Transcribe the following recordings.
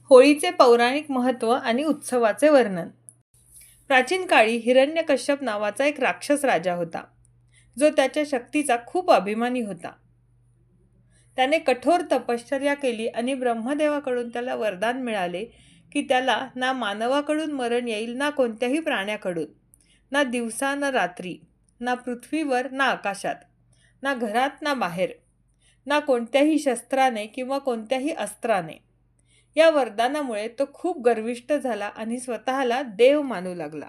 होळीचे पौराणिक महत्त्व आणि उत्सवाचे वर्णन. प्राचीन काळी हिरण्यकश्यप नावाचा एक राक्षस राजा होता, जो त्याच्या शक्तीचा खूप अभिमानी होता. त्याने कठोर तपश्चर्या केली आणि ब्रह्मदेवाकडून त्याला वरदान मिळाले की त्याला ना मानवाकडून मरण येईल, ना कोणत्याही प्राण्याकडून, ना दिवसा ना रात्री, ना पृथ्वीवर ना आकाशात, ना घरात ना बाहेर, ना कोणत्याही शस्त्राने किंवा कोणत्याही अस्त्राने. या वरदानामुळे तो खूप गर्विष्ठ झाला आणि स्वतःला देव मानू लागला.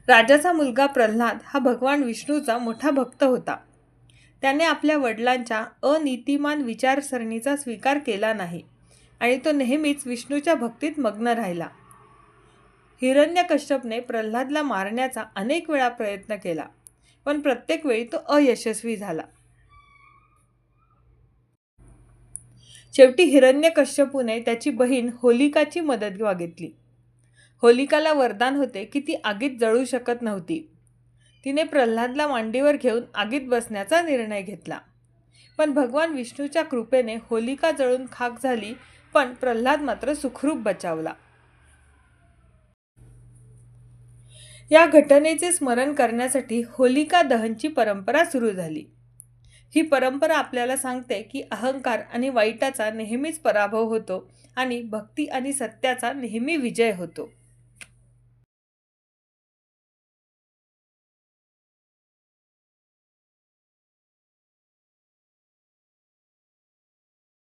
राजाचा मुलगा प्रल्हाद हा भगवान विष्णूचा मोठा भक्त होता. त्याने आपल्या वडिलांच्या अनीतिमान विचारसरणीचा स्वीकार केला नाही आणि तो नेहमीच विष्णूच्या भक्तीत मग्न राहिला. हिरण्यकश्यपने प्रल्हादला मारण्याचा अनेक वेळा प्रयत्न केला, पण प्रत्येक वेळी तो अयशस्वी झाला. शेवटी हिरण्यकश्यपूने त्याची बहीण होलिकाची मदत मागितली. होलिकाला वरदान होते की ती आगीत जळू शकत नव्हती. तिने प्रल्हादला मांडीवर घेऊन आगीत बसण्याचा निर्णय घेतला. पण भगवान विष्णूच्या कृपेने होलिका जळून खाक झाली, पण प्रल्हाद मात्र सुखरूप बचावला. या घटनेचे स्मरण करण्यासाठी होलिका दहनची परंपरा सुरू झाली. ही परंपरा आपल्याला सांगते की अहंकार आणि वाईटाचा नेहमीच पराभव होतो आणि भक्ती आणि सत्याचा नेहमी विजय होतो.